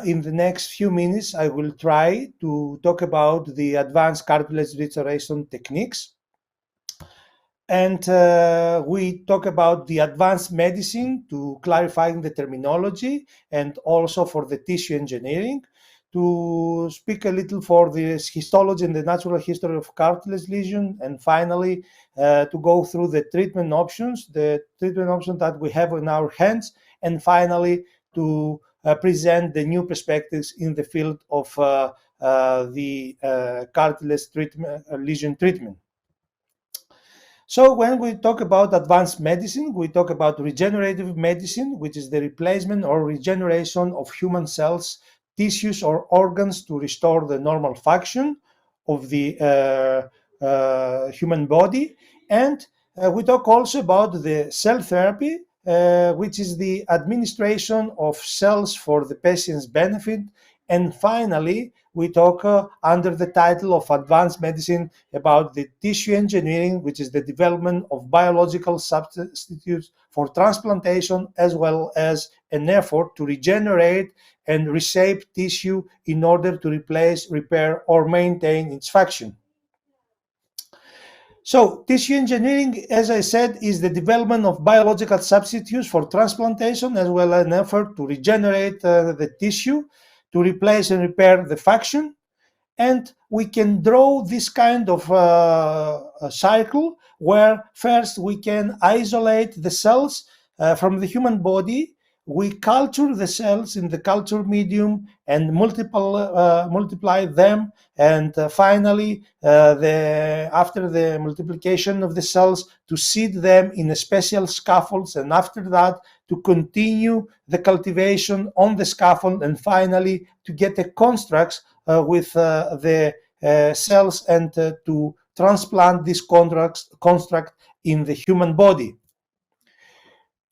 in the next few minutes, I will try to talk about the advanced cartilage restoration techniques. And we talk about the advanced medicine to clarifying the terminology, and also for the tissue engineering, to speak a little for the histology and the natural history of cartilage lesion, and finally to go through the treatment options that we have in our hands, and finally to present the new perspectives in the field of the cartilage lesion treatment. So when we talk about advanced medicine, we talk about regenerative medicine, which is the replacement or regeneration of human cells, tissues, or organs to restore the normal function of the human body. And we talk also about the cell therapy, which is the administration of cells for the patient's benefit. And finally, we talk under the title of advanced medicine about the tissue engineering, which is the development of biological substitutes for transplantation, as well as an effort to regenerate and reshape tissue in order to replace, repair, or maintain its function. So tissue engineering, as I said, is the development of biological substitutes for transplantation, as well as an effort to regenerate the tissue, to replace and repair the function. And we can draw this kind of a cycle where first we can isolate the cells from the human body. We culture the cells in the culture medium and multiply them, and finally, after the multiplication of the cells, to seed them in a special scaffolds, and after that, to continue the cultivation on the scaffold, and finally, to get a construct with the cells, and to transplant this construct in the human body.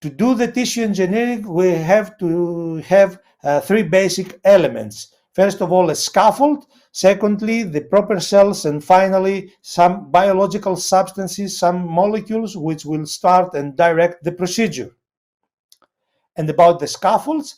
To do the tissue engineering, we have to have three basic elements. First of all, a scaffold. Secondly, the proper cells. And finally, some biological substances, some molecules which will start and direct the procedure. And about the scaffolds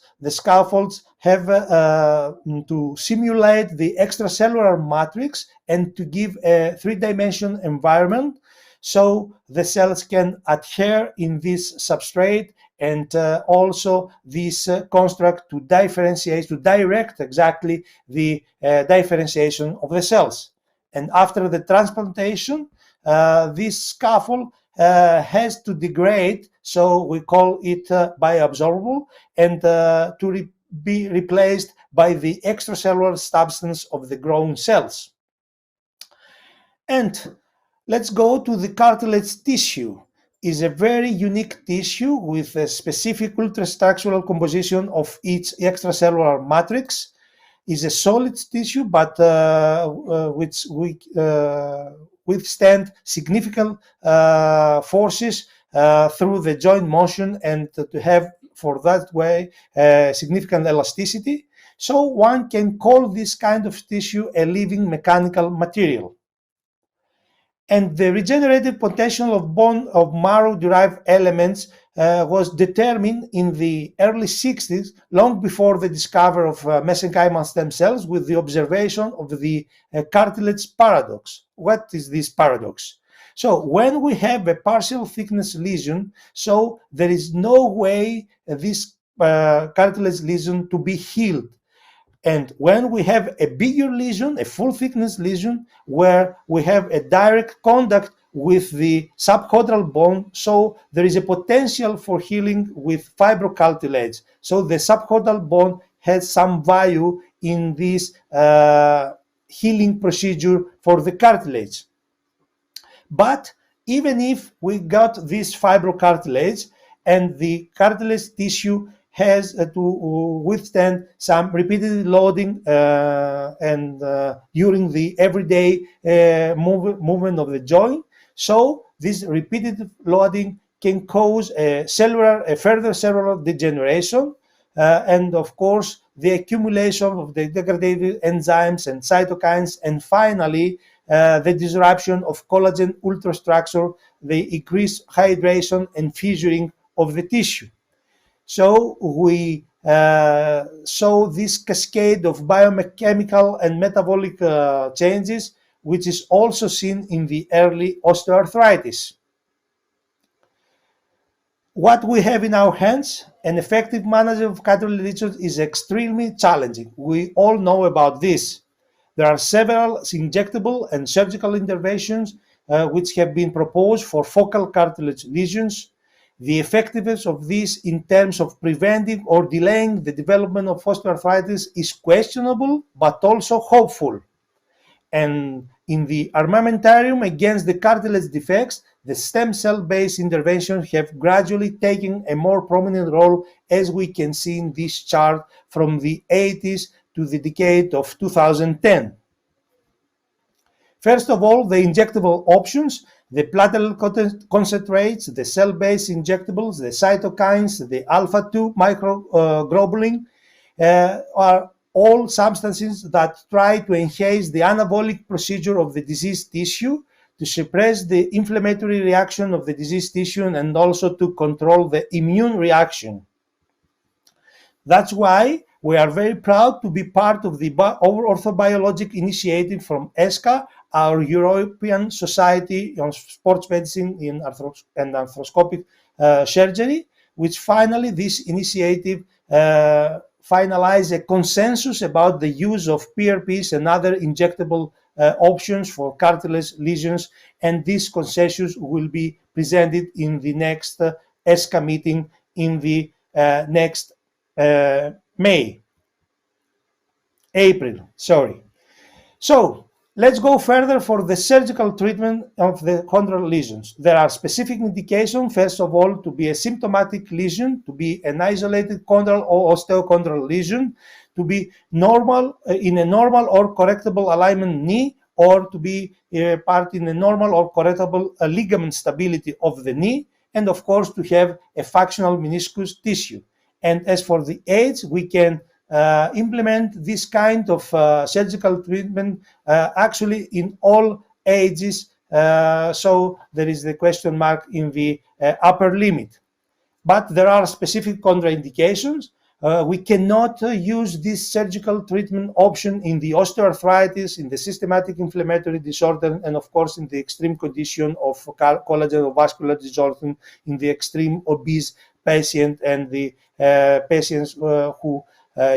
have to simulate the extracellular matrix and to give a three-dimensional environment, so the cells can adhere in this substrate, and also this construct to differentiate, to direct exactly the differentiation of the cells. And after the transplantation, this scaffold has to degrade, so we call it bioabsorbable, and to be replaced by the extracellular substance of the grown cells. And let's go to the cartilage tissue. Is a very unique tissue with a specific ultrastructural composition of its extracellular matrix. Is a solid tissue, but which withstand significant forces through the joint motion, and to have for that way significant elasticity. So one can call this kind of tissue a living mechanical material. And the regenerative potential of bone of marrow-derived elements was determined in the early 60s, long before the discovery of mesenchymal stem cells, with the observation of the cartilage paradox. What is this paradox? So when we have a partial thickness lesion, so there is no way this cartilage lesion to be healed. And when we have a bigger lesion, a full thickness lesion, where we have a direct contact with the subchondral bone, so there is a potential for healing with fibrocartilage. So the subchondral bone has some value in this healing procedure for the cartilage. But even if we got this fibrocartilage and the cartilage tissue has to withstand some repeated loading and during the everyday movement of the joint. So this repeated loading can cause a further cellular degeneration, and of course the accumulation of the degradated enzymes and cytokines, and finally the disruption of collagen ultrastructure, the increased hydration and fissuring of the tissue. So we So this cascade of biochemical and metabolic changes, which is also seen in the early osteoarthritis. What we have in our hands, an effective management of cartilage lesions is extremely challenging. We all know about this. There are several injectable and surgical interventions which have been proposed for focal cartilage lesions. The effectiveness of these in terms of preventing or delaying the development of osteoarthritis is questionable, but also hopeful. And in the armamentarium against the cartilage defects, the stem cell-based interventions have gradually taken a more prominent role, as we can see in this chart from the 80s to the decade of 2010. First of all, the injectable options, the platelet concentrates, the cell-based injectables, the cytokines, the alpha-2 microglobulin are all substances that try to enhance the anabolic procedure of the diseased tissue, to suppress the inflammatory reaction of the diseased tissue, and also to control the immune reaction. That's why we are very proud to be part of the orthobiologic initiative from ESCA, our European Society on Sports Medicine and Arthroscopic Surgery, which finally this initiative finalized a consensus about the use of PRPs and other injectable options for cartilage lesions, and this consensus will be presented in the next ESCA meeting in the next April. So let's go further for the surgical treatment of the chondral lesions. There are specific indications, first of all, to be a symptomatic lesion, to be an isolated chondral or osteochondral lesion, to be normal in a normal or correctable alignment knee, or to be part in a normal or correctable ligament stability of the knee, and of course to have a functional meniscus tissue. And as for the age, we can implement this kind of surgical treatment actually in all ages. So there is the question mark in the upper limit. But there are specific contraindications. We cannot use this surgical treatment option in the osteoarthritis, in the systematic inflammatory disorder, and of course in the extreme condition of collagen or vascular disorder in the extreme obese patient and the patients who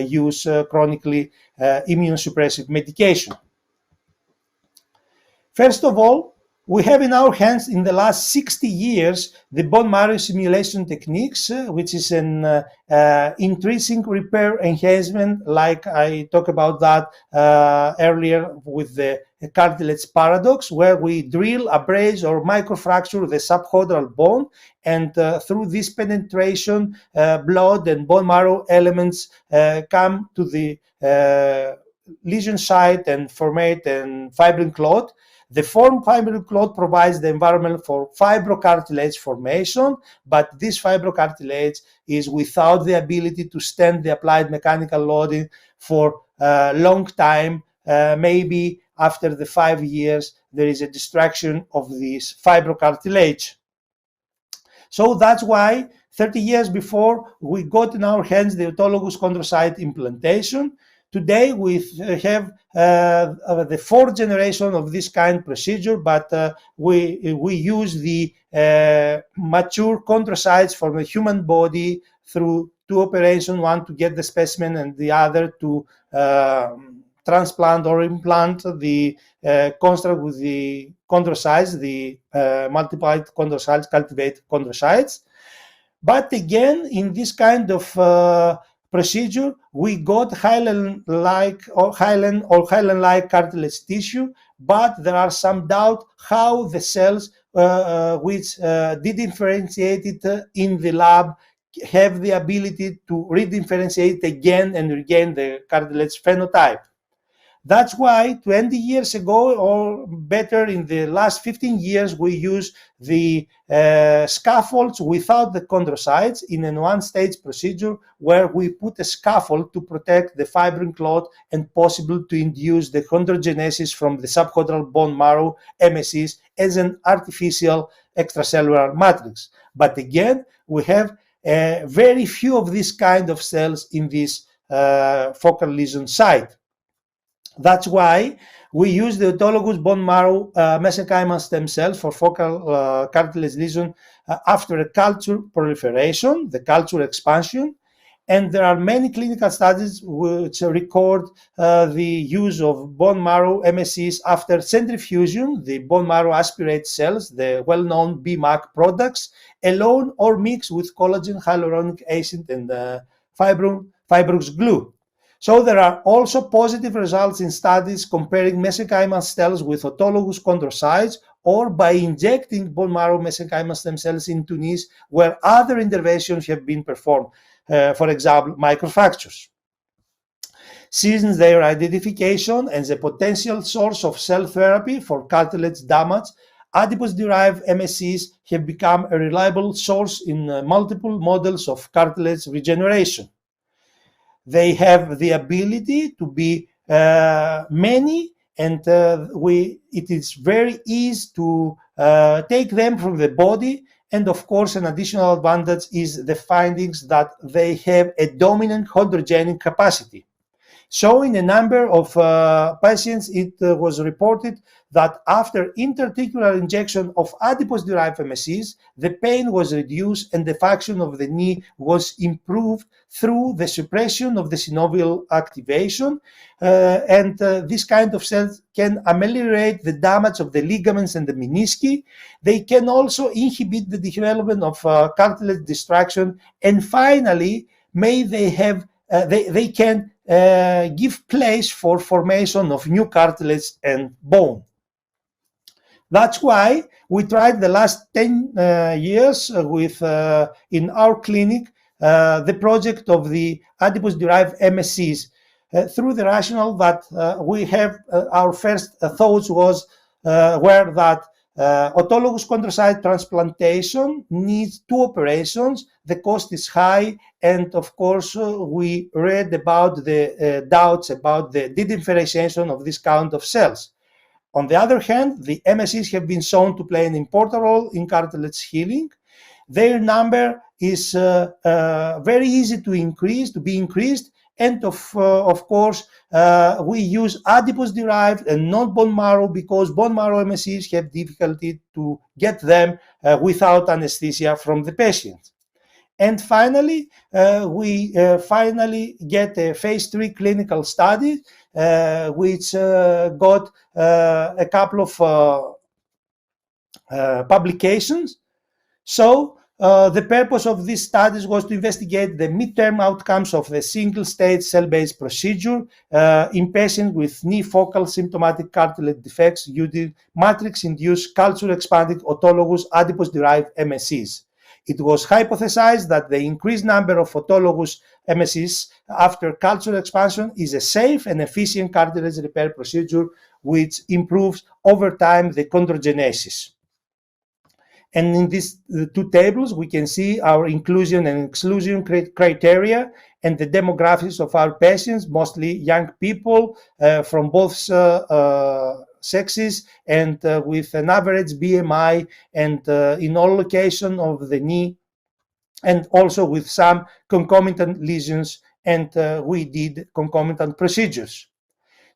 use chronically immunosuppressive medication. First of all, we have in our hands in the last 60 years the bone marrow simulation techniques, which is an intrinsic repair enhancement, like I talked about that earlier with the cartilage paradox, where we drill, abrade, or microfracture the subchondral bone, and through this penetration, blood and bone marrow elements come to the lesion site and formate and fibrin clot. The formed fibrin clot provides the environment for fibrocartilage formation, but this fibrocartilage is without the ability to stand the applied mechanical loading for a long time. Maybe after the 5 years, there is a destruction of this fibrocartilage. So that's why 30 years before we got in our hands the autologous chondrocyte implantation. Today we have the fourth generation of this kind procedure, but we use the mature chondrocytes from the human body through two operations, one to get the specimen and the other to transplant or implant the construct with the chondrocytes, the multiplied chondrocytes, cultivated chondrocytes. But again, in this kind of procedure, we got hyaline-like cartilage tissue, but there are some doubt how the cells which dedifferentiated in the lab have the ability to redifferentiate again and regain the cartilage phenotype. That's why 20 years ago, or better in the last 15 years, we use the scaffolds without the chondrocytes in a one-stage procedure where we put a scaffold to protect the fibrin clot and possible to induce the chondrogenesis from the subchondral bone marrow, MSCs, as an artificial extracellular matrix. But again, we have very few of these kind of cells in this focal lesion site. That's why we use the autologous bone marrow mesenchymal stem cells for focal cartilage lesion after a culture proliferation, the culture expansion. And there are many clinical studies which record the use of bone marrow MSCs after centrifusion, the bone marrow aspirate cells, the well-known BMAC products, alone or mixed with collagen, hyaluronic acid, and fibrous glue. So there are also positive results in studies comparing mesenchymal cells with autologous chondrocytes or by injecting bone marrow mesenchymal stem cells into knees where other interventions have been performed, for example, microfractures. Since their identification as a potential source of cell therapy for cartilage damage, adipose-derived MSCs have become a reliable source in multiple models of cartilage regeneration. They have the ability to be many, and it is very easy to take them from the body. And of course, an additional advantage is the findings that they have a dominant chondrogenic capacity. So in a number of patients, it was reported that after interarticular injection of adipose-derived MSCs, the pain was reduced and the function of the knee was improved through the suppression of the synovial activation. This kind of cells can ameliorate the damage of the ligaments and the menisci. They can also inhibit the development of cartilage destruction. And finally, they can give place for formation of new cartilage and bone. That's why we tried the last 10 years with in our clinic the project of the adipose-derived MSCs through the rationale that we have our first thoughts were that autologous chondrocyte transplantation needs 2 operations. The cost is high, and of course, we read about the doubts about the dedifferentiation of this kind of cells. On the other hand, the MSCs have been shown to play an important role in cartilage healing. Their number is very easy to be increased, and of course, we use adipose-derived and not bone marrow because bone marrow MSCs have difficulty to get them without anesthesia from the patient. And finally, we finally get a phase 3 clinical study, which got a couple of publications. So the purpose of these studies was to investigate the midterm outcomes of the single-stage cell-based procedure in patients with knee focal symptomatic cartilage defects using matrix-induced culture-expanded autologous adipose-derived MSCs. It was hypothesized that the increased number of autologous MSCs after culture expansion is a safe and efficient cartilage repair procedure which improves over time the chondrogenesis. And in these 2 tables, we can see our inclusion and exclusion criteria and the demographics of our patients, mostly young people from both sexes and with an average BMI and in all locations of the knee, and also with some concomitant lesions, and we did concomitant procedures.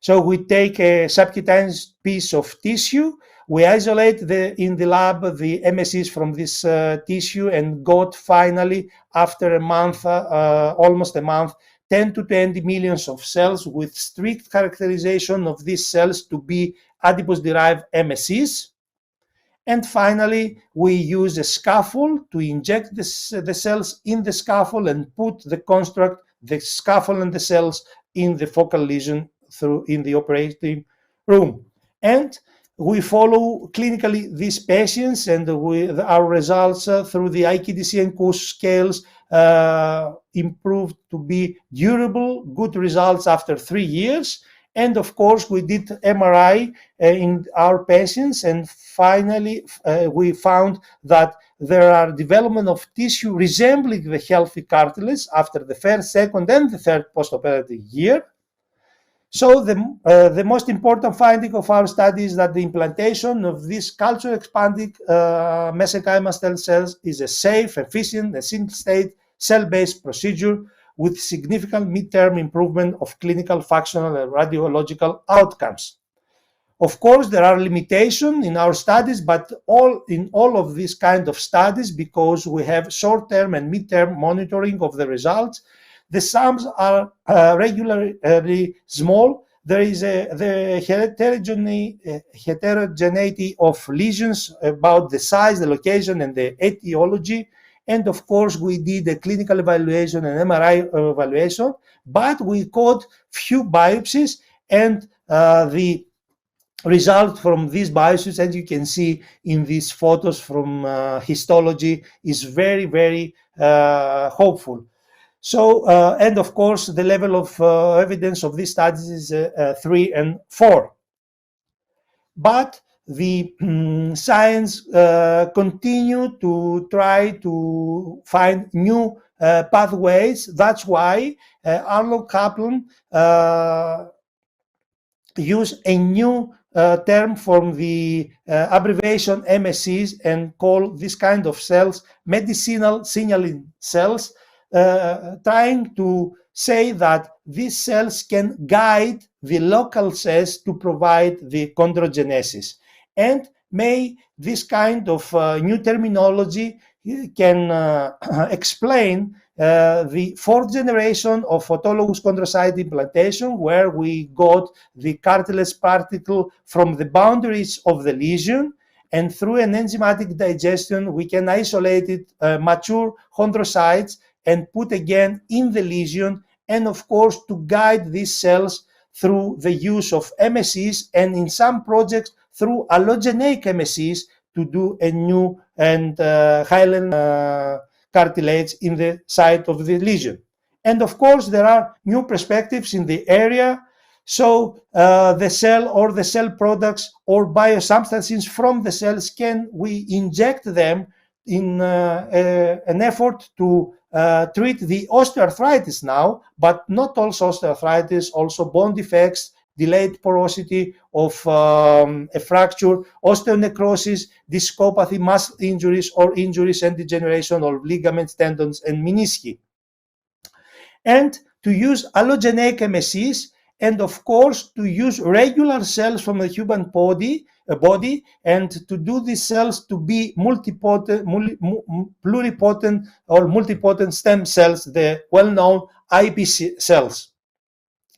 So we take a subcutaneous piece of tissue, we isolate in the lab the MSCs from this tissue and got finally, after a month, almost a month, 10 to 20 millions of cells with strict characterization of these cells to be adipose-derived MSCs. And finally, we use a scaffold to inject the cells in the scaffold and put the construct, the scaffold and the cells in the focal lesion in the operating room. And we follow clinically these patients, and with our results through the IKDC and KUS scales improved to be durable, good results after 3 years. And of course, we did MRI in our patients, and finally we found that there are development of tissue resembling the healthy cartilage after the first, second, and the third postoperative year. So the most important finding of our study is that the implantation of these culture expanding mesenchymal stem cells is a safe, efficient, and single-state cell-based procedure with significant midterm improvement of clinical, functional, and radiological outcomes. Of course, there are limitations in our studies, but in all of these kind of studies, because we have short-term and mid-term monitoring of the results, the sums are regularly small. There is the heterogeneity of lesions about the size, the location, and the etiology. And of course, we did a clinical evaluation and MRI evaluation, but we caught few biopsies, and the result from these biopsies, as you can see in these photos from histology, is very, very hopeful. So, and of course, the level of evidence of these studies is 3 and 4. But the science continue to try to find new pathways. That's why Arlo Kaplan use a new term from the abbreviation MSCs and call this kind of cells medicinal signaling cells, trying to say that these cells can guide the local cells to provide the chondrogenesis. And may this kind of new terminology can explain the fourth generation of autologous chondrocyte implantation, where we got the cartilage particle from the boundaries of the lesion, and through an enzymatic digestion, we can isolate it, mature chondrocytes, and put again in the lesion, and of course to guide these cells through the use of MSCs, and in some projects through allogeneic MSCs to do a new and hyaline cartilage in the site of the lesion. And of course, there are new perspectives in the area. So the cell or the cell products or biosubstances from the cells, can we inject them in an effort to treat the osteoarthritis now, but not also osteoarthritis, also bone defects, delayed porosity of a fracture, osteonecrosis, discopathy, muscle injuries, or injuries and degeneration of ligaments, tendons, and menisci. And to use allogeneic MSCs, and of course to use regular cells from the human body, and to do these cells to be pluripotent or multipotent stem cells, the well-known IPC cells.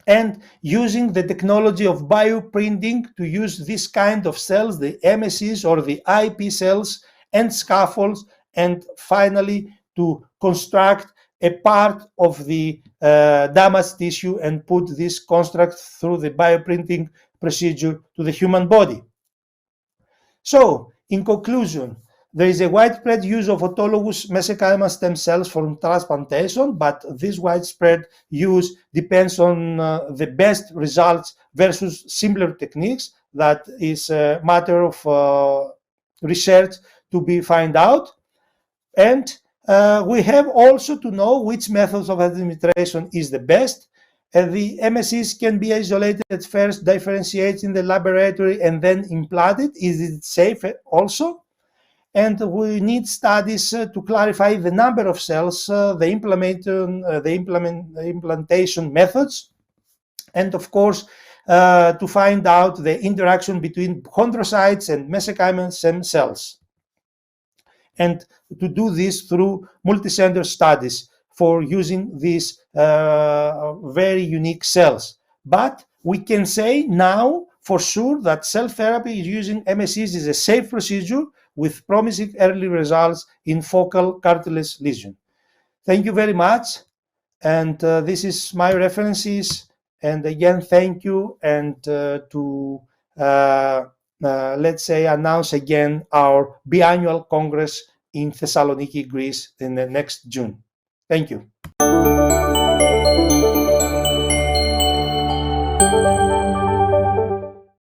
And using the technology of bioprinting to use this kind of cells, the MSCs or the IP cells and scaffolds, and finally to construct a part of the damaged tissue and put this construct through the bioprinting procedure to the human body. So, in conclusion, there is a widespread use of autologous mesenchymal stem cells for transplantation, but this widespread use depends on the best results versus similar techniques. That is a matter of research to be found out. And we have also to know which methods of administration is the best. The MSCs can be isolated at first, differentiated in the laboratory, and then implanted. Is it safe also? And we need studies to clarify the number of cells, the implantation methods, and of course to find out the interaction between chondrocytes and mesenchymal stem cells. And to do this through multicenter studies for using these very unique cells. But we can say now for sure that cell therapy using MSCs is a safe procedure with promising early results in focal cartilage lesion. Thank you very much. And this is my references. And again, thank you. And let's say announce again our biannual Congress in Thessaloniki, Greece in the next June. Thank you.